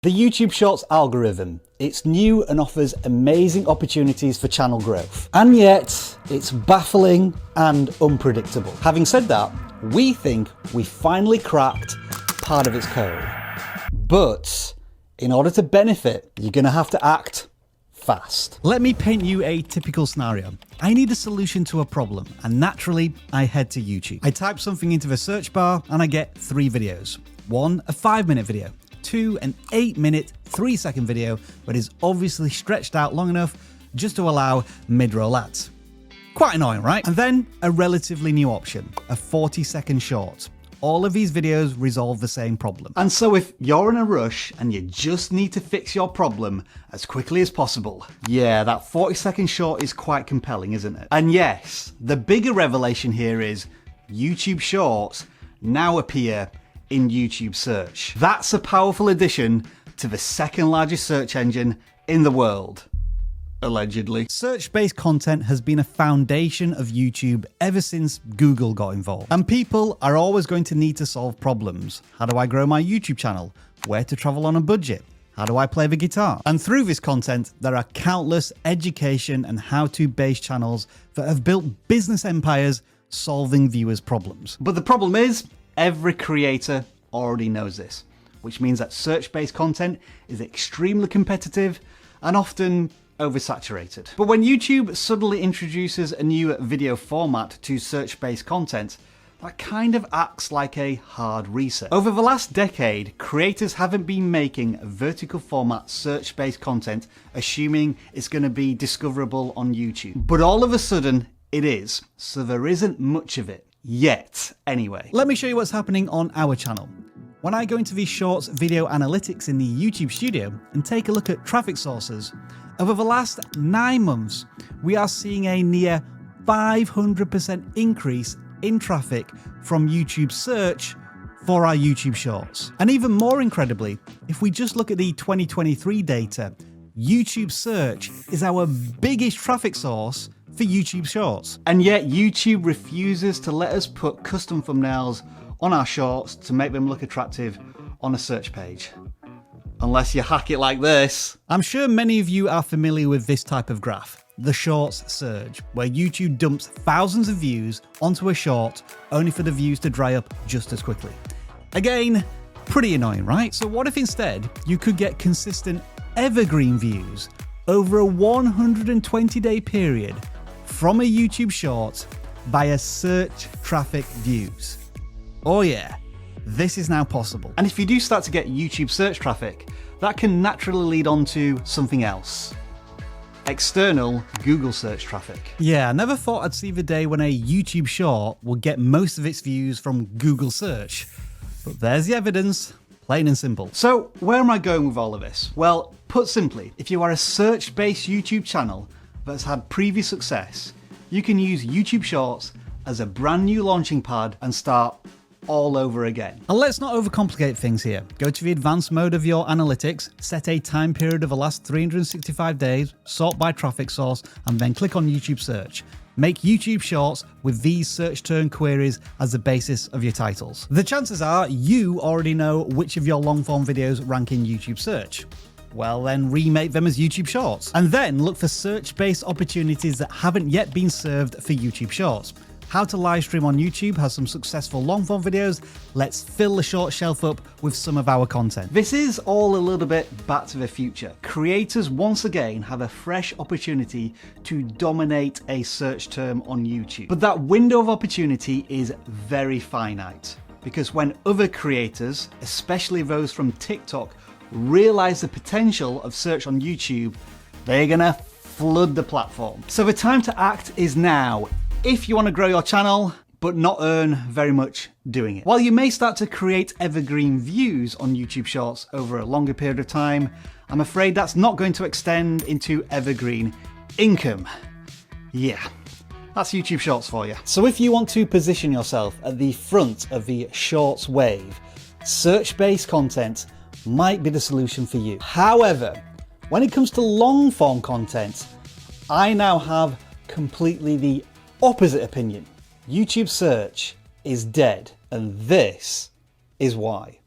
The YouTube Shorts algorithm. It's new and offers amazing opportunities for channel growth. And yet, it's baffling and unpredictable. Having said that, we think we finally cracked part of its code. But in order to benefit, you're going to have to act fast. Let me paint you a typical scenario. I need a solution to a problem, and naturally, I head to YouTube. I type something into the search bar and I get 3 videos. 1, a 5-minute video. 2, an 8-minute, 3-second video, but is obviously stretched out long enough just to allow mid-roll ads. Quite annoying, right? And then a relatively new option, a 40-second short. All of these videos resolve the same problem. And so if you're in a rush and you just need to fix your problem as quickly as possible, yeah, that 40-second short is quite compelling, isn't it? And yes, the bigger revelation here is YouTube Shorts now appear in YouTube search. That's a powerful addition to the second largest search engine in the world. Allegedly. Search-based content has been a foundation of YouTube ever since Google got involved. And people are always going to need to solve problems. How do I grow my YouTube channel? Where to travel on a budget? How do I play the guitar? And through this content, there are countless education and how-to based channels that have built business empires solving viewers' problems. But the problem is, every creator already knows this, which means that search-based content is extremely competitive and often oversaturated. But when YouTube suddenly introduces a new video format to search-based content, that kind of acts like a hard reset. Over the last decade, creators haven't been making vertical format search-based content assuming it's going to be discoverable on YouTube. But all of a sudden, it is, so there isn't much of it. Yet, anyway. Let me show you what's happening on our channel. When I go into the Shorts video analytics in the YouTube studio and take a look at traffic sources, over the last 9 months, we are seeing a near 500% increase in traffic from YouTube search for our YouTube Shorts. And even more incredibly, if we just look at the 2023 data, YouTube search is our biggest traffic source for YouTube Shorts. And yet YouTube refuses to let us put custom thumbnails on our shorts to make them look attractive on a search page. Unless you hack it like this. I'm sure many of you are familiar with this type of graph, the Shorts surge, where YouTube dumps thousands of views onto a short only for the views to dry up just as quickly. Again, pretty annoying, right? So what if instead you could get consistent evergreen views over a 120-day period from a YouTube short via search traffic views? Oh yeah, this is now possible. And if you do start to get YouTube search traffic, that can naturally lead on to something else. External Google search traffic. Yeah, I never thought I'd see the day when a YouTube short would get most of its views from Google search. But there's the evidence, plain and simple. So where am I going with all of this? Well, put simply, if you are a search-based YouTube channel that's had previous success, you can use YouTube Shorts as a brand new launching pad and start all over again. And let's not overcomplicate things here. Go to the advanced mode of your analytics, set a time period of the last 365 days, sort by traffic source, and then click on YouTube search. Make YouTube Shorts with these search term queries as the basis of your titles. The chances are you already know which of your long form videos rank in YouTube search. Well, then remake them as YouTube Shorts. And then look for search-based opportunities that haven't yet been served for YouTube Shorts. How to live stream on YouTube has some successful long-form videos. Let's fill the short shelf up with some of our content. This is all a little bit back to the future. Creators once again have a fresh opportunity to dominate a search term on YouTube. But that window of opportunity is very finite, because when other creators, especially those from TikTok, realize the potential of search on YouTube, they're gonna flood the platform. So the time to act is now, if you want to grow your channel, but not earn very much doing it. While you may start to create evergreen views on YouTube Shorts over a longer period of time, I'm afraid that's not going to extend into evergreen income. Yeah, that's YouTube Shorts for you. So if you want to position yourself at the front of the Shorts wave, search-based content might be the solution for you. However, when it comes to long-form content, I now have completely the opposite opinion. YouTube search is dead, and this is why.